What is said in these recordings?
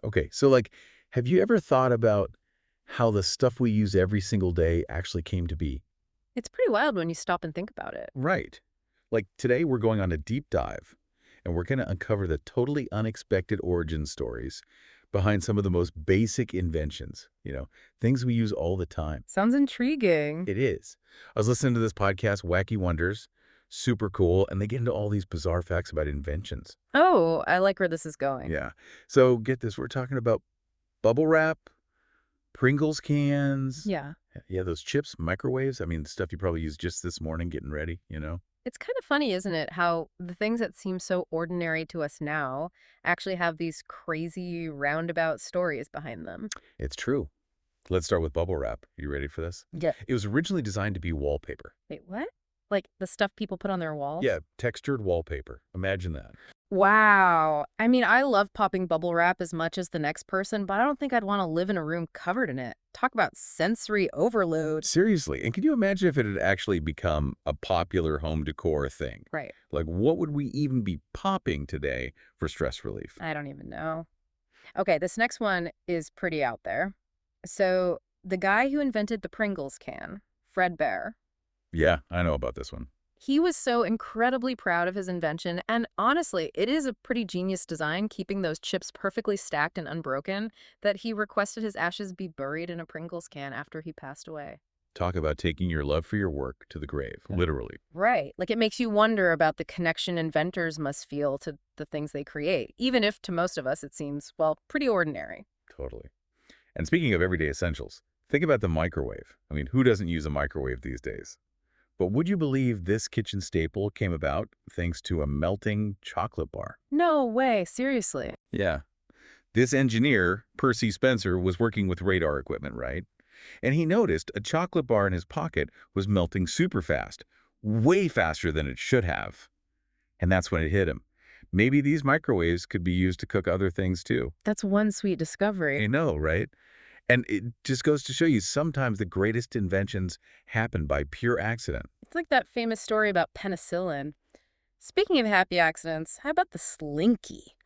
Okay, so have you ever thought about how the stuff we use every single day actually came to be? It's pretty wild when you stop and think about it. Right. Like today, we're going on a deep dive, and we're going to uncover the totally unexpected origin stories behind some of the most basic inventions, things we use all the time. Sounds intriguing. It is. I was listening to this podcast, Wacky Wonders, super cool, and they get into all these bizarre facts about inventions. Oh, I like where this is going. Yeah. So get this, we're talking about bubble wrap, Pringles cans. Yeah. Yeah, those chips, microwaves. I mean, the stuff you probably used just this morning getting ready. It's kind of funny, isn't it, how the things that seem so ordinary to us now actually have these crazy roundabout stories behind them. It's true. Let's start with bubble wrap. You ready for this? Yeah. It was originally designed to be wallpaper. Wait, what? Like the stuff people put on their walls? Yeah, textured wallpaper. Imagine that. Wow. I mean, I love popping bubble wrap as much as the next person, but I don't think I'd want to live in a room covered in it. Talk about sensory overload. Seriously. And can you imagine if it had actually become a popular home decor thing? Right. Like, what would we even be popping today for stress relief? I don't even know. Okay, this next one is pretty out there. So, the guy who invented the Pringles can, Fred Bear, Yeah, I know about this one. he was so incredibly proud of his invention. And honestly, it is a pretty genius design, keeping those chips perfectly stacked and unbroken, that he requested his ashes be buried in a Pringles can after he passed away. Talk about taking your love for your work to the grave, literally. Right. Like it makes you wonder about the connection inventors must feel to the things they create, even if to most of us it seems, well, pretty ordinary. Totally. And speaking of everyday essentials, think about the microwave. I mean, who doesn't use a microwave these days? But would you believe this kitchen staple came about thanks to a melting chocolate bar? No way, seriously. Yeah. This engineer, Percy Spencer, was working with radar equipment, right? And he noticed a chocolate bar in his pocket was melting super fast, way faster than it should have. And that's when it hit him. Maybe these microwaves could be used to cook other things too. That's one sweet discovery. I know, right? And it just goes to show you sometimes the greatest inventions happen by pure accident. It's like that famous story about penicillin. Speaking of happy accidents, how about the slinky?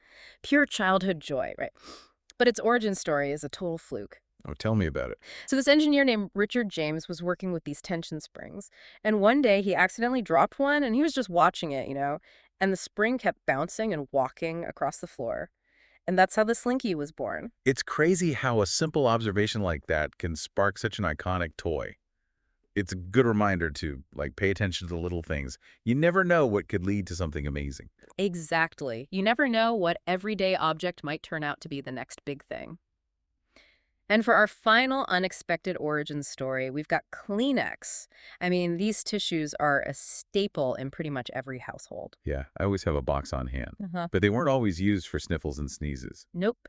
Pure childhood joy, right? But its origin story is a total fluke. Oh, tell me about it. So this engineer named Richard James was working with these tension springs, and one day he accidentally dropped one and he was just watching it, and the spring kept bouncing and walking across the floor. And that's how the slinky was born. It's crazy how a simple observation like that can spark such an iconic toy. It's a good reminder to, pay attention to the little things. You never know what could lead to something amazing. Exactly. You never know what everyday object might turn out to be the next big thing. And for our final unexpected origin story, we've got Kleenex. I mean, these tissues are a staple in pretty much every household. Yeah, I always have a box on hand. Uh-huh. But they weren't always used for sniffles and sneezes. Nope.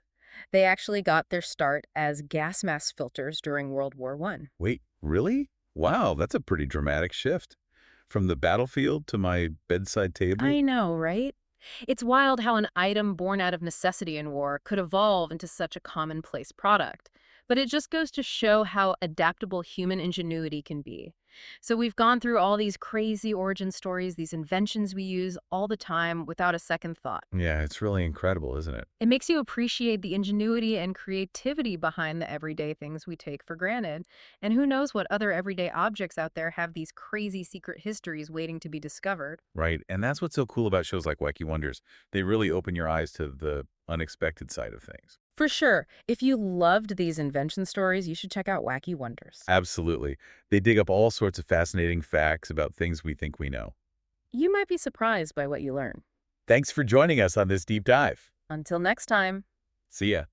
They actually got their start as gas mask filters during World War One. Wait, really? Wow, that's a pretty dramatic shift. From the battlefield to my bedside table? I know, right? It's wild how an item born out of necessity in war could evolve into such a commonplace product. But it just goes to show how adaptable human ingenuity can be. So we've gone through all these crazy origin stories, these inventions we use all the time without a second thought. Yeah, it's really incredible, isn't it? It makes you appreciate the ingenuity and creativity behind the everyday things we take for granted. And who knows what other everyday objects out there have these crazy secret histories waiting to be discovered. Right. And that's what's so cool about shows like Wacky Wonders. They really open your eyes to the unexpected side of things. For sure, if you loved these invention stories, you should check out Wacky Wonders. Absolutely. They dig up all sorts of fascinating facts about things we think we know. You might be surprised by what you learn. Thanks for joining us on this deep dive. Until next time. See ya.